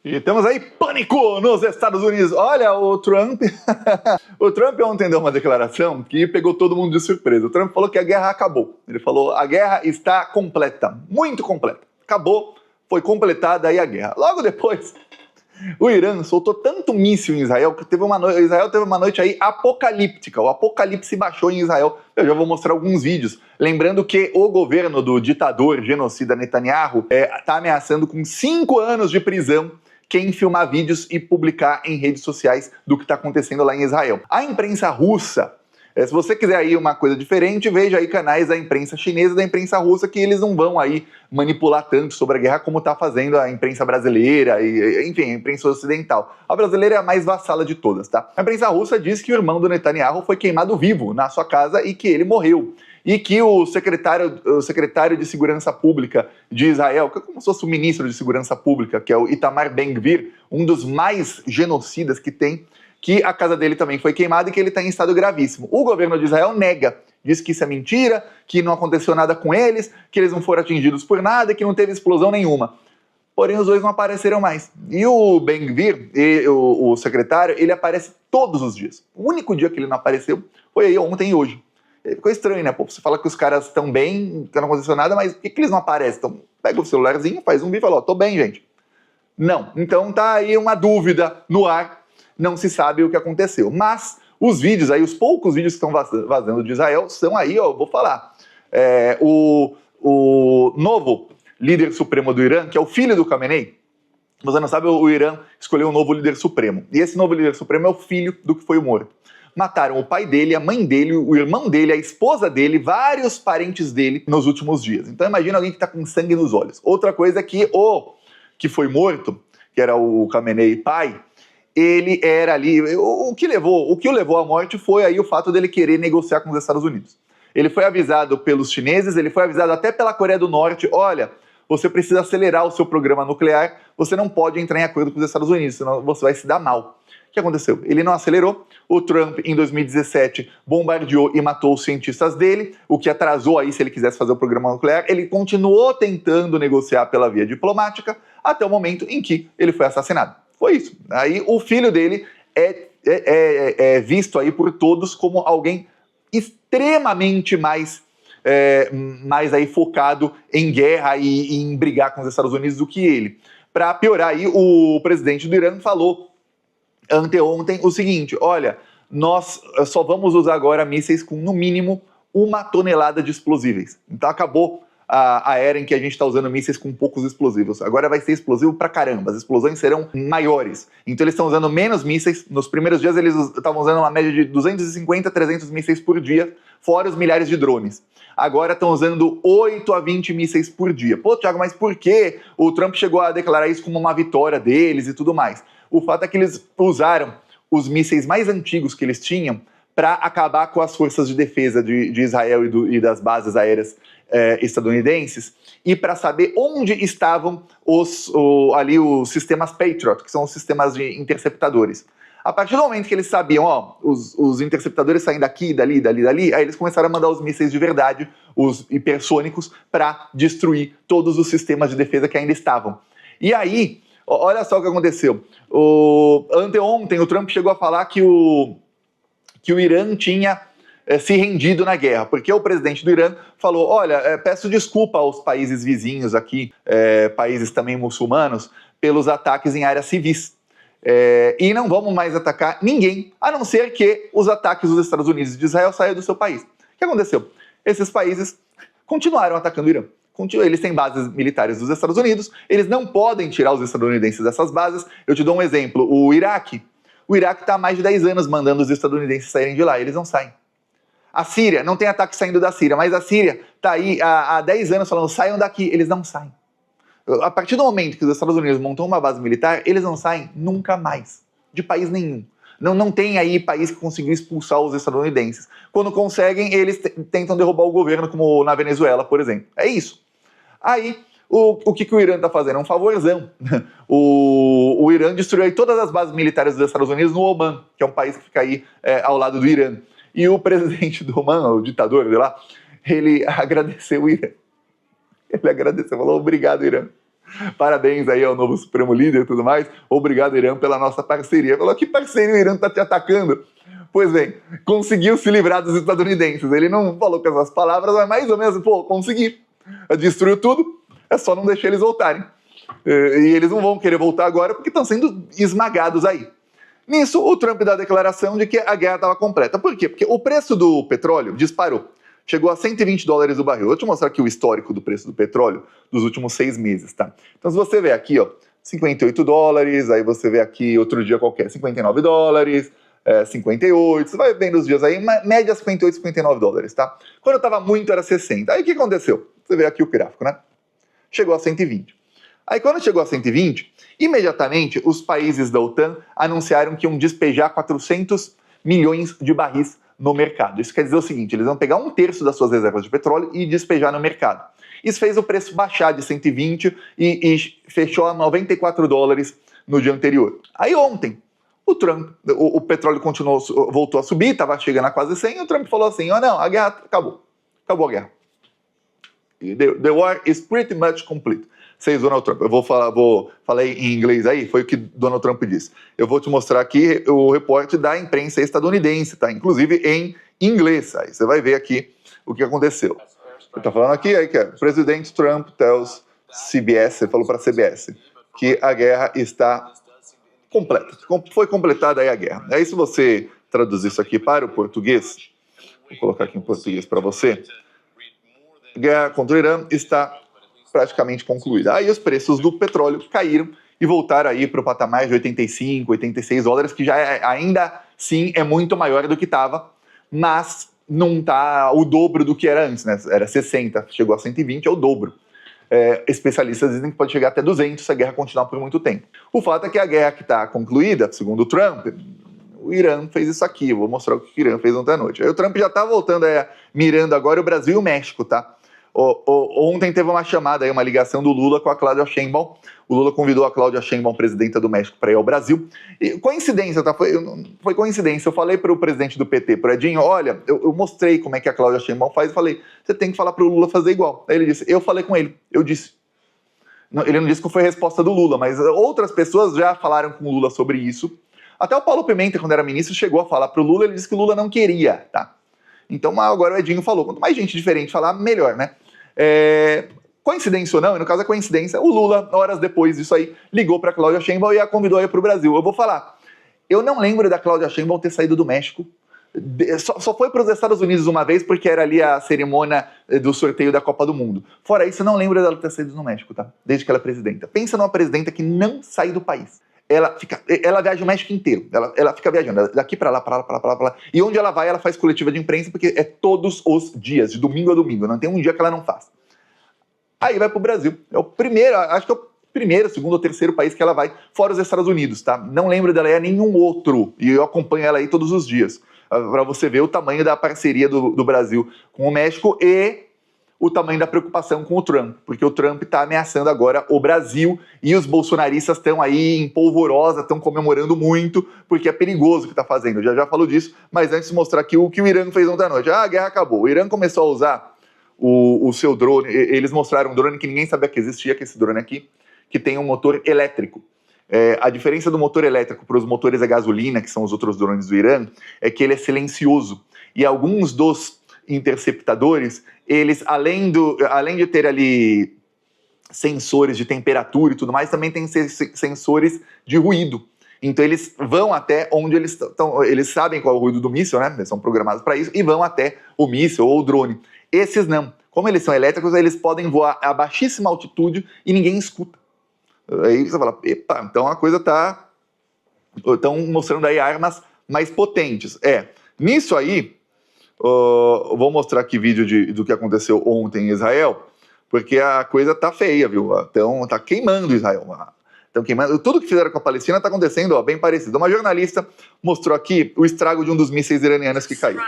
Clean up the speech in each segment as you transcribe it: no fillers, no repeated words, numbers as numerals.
E temos aí pânico nos Estados Unidos. Olha, o Trump... o Trump ontem deu uma declaração que pegou todo mundo de surpresa. O Trump falou que a guerra acabou. Ele falou, a guerra está completa, muito completa. Acabou, foi completada aí a guerra. Logo depois, o Irã soltou tanto míssil em Israel que Israel teve uma noite aí apocalíptica. O apocalipse baixou em Israel. Eu já vou mostrar alguns vídeos. Lembrando que o governo do ditador genocida Netanyahu está ameaçando com 5 anos de prisão quem filmar vídeos e publicar em redes sociais do que está acontecendo lá em Israel. A imprensa russa, se você quiser aí uma coisa diferente, veja aí canais da imprensa chinesa e da imprensa russa, que eles não vão aí manipular tanto sobre a guerra como está fazendo a imprensa brasileira e, enfim, a imprensa ocidental. A brasileira é a mais vassala de todas, tá? A imprensa russa diz que o irmão do Netanyahu foi queimado vivo na sua casa e que ele morreu. E que o secretário de Segurança Pública de Israel, que é como se fosse o ministro de Segurança Pública, que é o Itamar Ben-Gvir, um dos mais genocidas que tem, que a casa dele também foi queimada e que ele está em estado gravíssimo. O governo de Israel nega, diz que isso é mentira, que não aconteceu nada com eles, que eles não foram atingidos por nada, que não teve explosão nenhuma. Porém, os dois não apareceram mais. E o Ben-Gvir, o secretário, ele aparece todos os dias. O único dia que ele não apareceu foi aí ontem e hoje. Ficou estranho, né? Pô, você fala que os caras estão bem, que não aconteceu nada, mas por que eles não aparecem? Então, pega o celularzinho, faz um vídeo e fala, ó, tô bem, gente. Não. Então tá aí uma dúvida no ar, não se sabe o que aconteceu. Mas os vídeos aí, os poucos vídeos que estão vazando de Israel, são aí, ó, vou falar. O novo líder supremo do Irã, que é o filho do Khamenei, você não sabe, o Irã escolheu um novo líder supremo. E esse novo líder supremo é o filho do que foi morto. Mataram o pai dele, a mãe dele, o irmão dele, a esposa dele, vários parentes dele nos últimos dias. Então imagina alguém que está com sangue nos olhos. Outra coisa é que o que foi morto, que era o Khamenei pai, ele era ali... O que o levou à morte foi aí o fato dele querer negociar com os Estados Unidos. Ele foi avisado pelos chineses, ele foi avisado até pela Coreia do Norte, olha, você precisa acelerar o seu programa nuclear, você não pode entrar em acordo com os Estados Unidos, senão você vai se dar mal. O que aconteceu? Ele não acelerou. O Trump, em 2017, bombardeou e matou os cientistas dele, o que atrasou aí se ele quisesse fazer o programa nuclear. Ele continuou tentando negociar pela via diplomática até o momento em que ele foi assassinado. Foi isso. Aí o filho dele é visto aí por todos como alguém extremamente mais aí focado em guerra e em brigar com os Estados Unidos do que ele. Para piorar aí, o presidente do Irã falou anteontem o seguinte, olha, nós só vamos usar agora mísseis com no mínimo 1 tonelada de explosíveis. Então acabou a era em que a gente está usando mísseis com poucos explosivos. Agora vai ser explosivo pra caramba, as explosões serão maiores. Então eles estão usando menos mísseis. Nos primeiros dias eles estavam usando uma média de 250 a 300 mísseis por dia, fora os milhares de drones. Agora estão usando 8 a 20 mísseis por dia. Pô, Thiago, mas por que o Trump chegou a declarar isso como uma vitória deles e tudo mais? O fato é que eles usaram os mísseis mais antigos que eles tinham para acabar com as forças de defesa de Israel e das bases aéreas estadunidenses e para saber onde estavam os sistemas Patriot, que são os sistemas de interceptadores. A partir do momento que eles sabiam, ó, os interceptadores saem daqui, dali, aí eles começaram a mandar os mísseis de verdade, os hipersônicos, para destruir todos os sistemas de defesa que ainda estavam. E aí, olha só o que aconteceu. Anteontem, o Trump chegou a falar que o Irã tinha se rendido na guerra, porque o presidente do Irã falou, olha, peço desculpa aos países vizinhos aqui, países também muçulmanos, pelos ataques em áreas civis. E não vamos mais atacar ninguém, a não ser que os ataques dos Estados Unidos e de Israel saiam do seu país. O que aconteceu? Esses países continuaram atacando o Irã. Eles têm bases militares dos Estados Unidos, eles não podem tirar os estadunidenses dessas bases. Eu te dou um exemplo, o Iraque está há mais de 10 anos mandando os estadunidenses saírem de lá, eles não saem. A Síria, não tem ataque saindo da Síria, mas a Síria está aí há 10 anos falando, saiam daqui, eles não saem. A partir do momento que os Estados Unidos montam uma base militar, eles não saem nunca mais, de país nenhum. Não tem aí país que conseguiu expulsar os estadunidenses. Quando conseguem, eles tentam derrubar o governo, como na Venezuela, por exemplo. É isso. Aí, o que o Irã está fazendo? É um favorzão. O Irã destruiu aí todas as bases militares dos Estados Unidos no Omã, que é um país que fica aí ao lado do Irã. E o presidente do Omã, o ditador de lá, ele agradeceu o Irã. Ele agradeceu, falou, obrigado, Irã. Parabéns aí ao novo Supremo Líder e tudo mais. Obrigado, Irã, pela nossa parceria. Falou, que parceria, o Irã tá te atacando? Pois bem, conseguiu se livrar dos estadunidenses. Ele não falou com essas palavras, mas mais ou menos, pô, consegui. Destruiu tudo, é só não deixar eles voltarem. E eles não vão querer voltar agora porque estão sendo esmagados aí. Nisso, o Trump dá a declaração de que a guerra estava completa. Por quê? Porque o preço do petróleo disparou. Chegou a $120 o barril. Eu vou te mostrar aqui o histórico do preço do petróleo dos últimos 6 meses, tá? Então, se você vê aqui, ó, $58, aí você vê aqui outro dia qualquer, $59, 58, você vai vendo os dias aí, média $58, $59, tá? Quando estava muito era 60. Aí o que aconteceu? Você vê aqui o gráfico, né? Chegou a 120. Aí quando chegou a 120, imediatamente os países da OTAN anunciaram que iam despejar 400 milhões de barris no mercado. Isso quer dizer o seguinte, eles vão pegar 1/3 das suas reservas de petróleo e despejar no mercado. Isso fez o preço baixar de 120 e fechou a $94 no dia anterior. Aí ontem, o petróleo voltou a subir, estava chegando a quase 100, e o Trump falou assim, não, a guerra acabou. Acabou a guerra. The war is pretty much complete. Says Donald Trump. Eu falei em inglês aí, foi o que Donald Trump disse. Eu vou te mostrar aqui o reporte da imprensa estadunidense, tá? Inclusive em inglês. Aí você vai ver aqui o que aconteceu. Ele tá falando aqui, aí que é, Presidente Trump tells CBS, ele falou para a CBS, que a guerra está completa. Foi completada aí a guerra. Aí se você traduzir isso aqui para o português, vou colocar aqui em português para você, a guerra contra o Irã está praticamente concluída. Aí os preços do petróleo caíram e voltaram aí para o patamar de 85, $86, que já ainda sim é muito maior do que estava, mas não está o dobro do que era antes, né? Era 60, chegou a 120, é o dobro. Especialistas dizem que pode chegar até 200 se a guerra continuar por muito tempo. O fato é que a guerra que está concluída, segundo o Trump, o Irã fez isso aqui, eu vou mostrar o que o Irã fez ontem à noite. Aí o Trump já está voltando, mirando agora o Brasil e o México, tá? Ontem teve uma chamada, aí, uma ligação do Lula com a Cláudia Sheinbaum. O Lula convidou a Cláudia Sheinbaum, presidenta do México, para ir ao Brasil. E coincidência, tá? Foi coincidência. Eu falei para o presidente do PT, pro Edinho, olha, eu mostrei como é que a Cláudia Sheinbaum faz e falei, você tem que falar para o Lula fazer igual. Aí ele disse, eu falei com ele, eu disse. Ele não disse que foi a resposta do Lula, mas outras pessoas já falaram com o Lula sobre isso. Até o Paulo Pimenta, quando era ministro, chegou a falar para o Lula, ele disse que o Lula não queria, tá? Então agora o Edinho falou, quanto mais gente diferente falar, melhor, né? Coincidência ou não, e no caso é coincidência, o Lula, horas depois disso aí, ligou para a Cláudia Sheinbaum e a convidou aí para o Brasil. Eu vou falar, eu não lembro da Cláudia Sheinbaum ter saído do México, só foi para os Estados Unidos uma vez, porque era ali a cerimônia do sorteio da Copa do Mundo. Fora isso, eu não lembro dela ter saído do México, tá? Desde que ela é presidenta. Pensa numa presidenta que não sai do país. Ela viaja o México inteiro, ela fica viajando, daqui pra lá, pra lá. E onde ela vai, ela faz coletiva de imprensa, porque é todos os dias, de domingo a domingo, não tem um dia que ela não faz. Aí vai pro Brasil, é o primeiro, acho que é o primeiro, segundo ou terceiro país que ela vai, fora os Estados Unidos, tá? Não lembro dela ir a nenhum outro, e eu acompanho ela aí todos os dias, pra você ver o tamanho da parceria do Brasil com o México e o tamanho da preocupação com o Trump, porque o Trump está ameaçando agora o Brasil e os bolsonaristas estão aí em polvorosa, estão comemorando muito, porque é perigoso o que está fazendo. Eu já falo disso, mas antes de mostrar aqui o que o Irã fez ontem à noite. A guerra acabou. O Irã começou a usar o seu drone, eles mostraram um drone que ninguém sabia que existia, que é esse drone aqui, que tem um motor elétrico. A diferença do motor elétrico para os motores a gasolina, que são os outros drones do Irã, é que ele é silencioso. E alguns dos interceptadores, eles, além de ter ali sensores de temperatura e tudo mais, também tem sensores de ruído. Então eles vão até onde eles estão, eles sabem qual é o ruído do míssil, né? Eles são programados para isso, e vão até o míssil ou o drone. Esses não. Como eles são elétricos, eles podem voar a baixíssima altitude e ninguém escuta. Aí você fala, epa, então a coisa tá... Estão mostrando aí armas mais potentes. Nisso aí, vou mostrar aqui vídeo do que aconteceu ontem em Israel, porque a coisa tá feia, viu? Então tá queimando Israel. Estão queimando. Tudo que fizeram com a Palestina tá acontecendo, bem parecido. Uma jornalista mostrou aqui o estrago de um dos mísseis iranianos que caiu.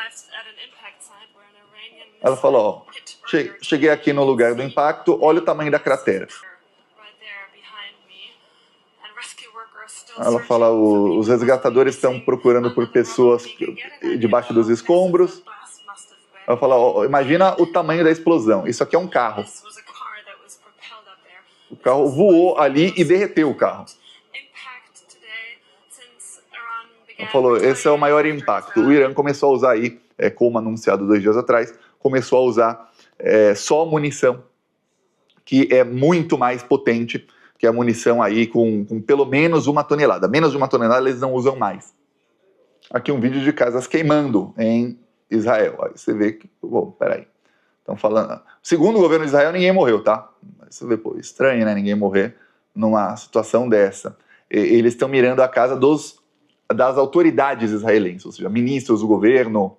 Ela falou, cheguei aqui no lugar do impacto, olha o tamanho da cratera. Ela fala, os resgatadores estão procurando por pessoas debaixo dos escombros. Ela fala, imagina o tamanho da explosão, isso aqui é um carro. O carro voou ali e derreteu o carro. Ele falou, esse é o maior impacto. O Irã começou a usar aí, como anunciado 2 dias atrás, começou a usar só munição que é muito mais potente que a munição aí com pelo menos 1 tonelada. Menos de 1 tonelada eles não usam mais. Aqui um vídeo de casas queimando em Israel. Aí você vê que... Bom, peraí. Estão falando... Segundo o governo de Israel, ninguém morreu, tá? Aí você vê, pô, estranho, né? Ninguém morrer numa situação dessa. Eles estão mirando a casa das autoridades israelenses, ou seja, ministros do governo,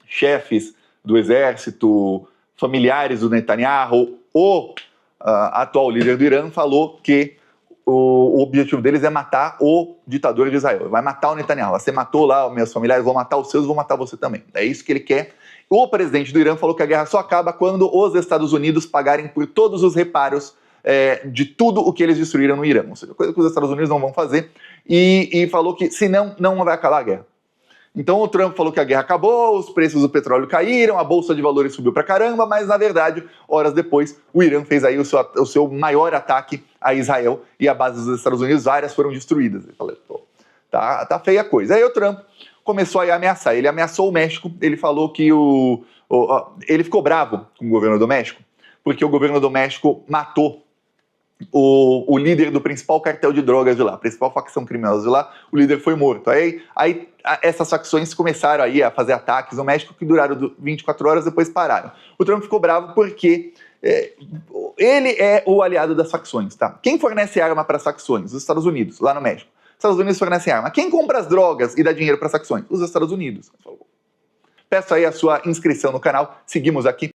chefes do exército, familiares do Netanyahu. O atual líder do Irã falou que o objetivo deles é matar o ditador de Israel. Vai matar o Netanyahu. Você matou lá os meus familiares, vou matar os seus, vou matar você também. É isso que ele quer. O presidente do Irã falou que a guerra só acaba quando os Estados Unidos pagarem por todos os reparos de tudo o que eles destruíram no Irã. Ou seja, coisa que os Estados Unidos não vão fazer. E falou que, senão, não vai acabar a guerra. Então o Trump falou que a guerra acabou, os preços do petróleo caíram, a bolsa de valores subiu pra caramba, mas na verdade, horas depois, o Irã fez aí o seu maior ataque a Israel e a base dos Estados Unidos, várias foram destruídas. Eu falei, pô, tá feia a coisa. Aí o Trump começou a ameaçar, ele ameaçou o México, ele falou que ele ficou bravo com o governo do México, porque o governo do México matou o líder do principal cartel de drogas de lá, a principal facção criminosa de lá, o líder foi morto. Aí essas facções começaram aí a fazer ataques no México que duraram 24 horas, depois pararam. O Trump ficou bravo porque ele é o aliado das facções, tá? Quem fornece arma para as facções? Os Estados Unidos, lá no México. Os Estados Unidos fornecem arma. Quem compra as drogas e dá dinheiro para as facções? Os Estados Unidos. Peço aí a sua inscrição no canal, seguimos aqui.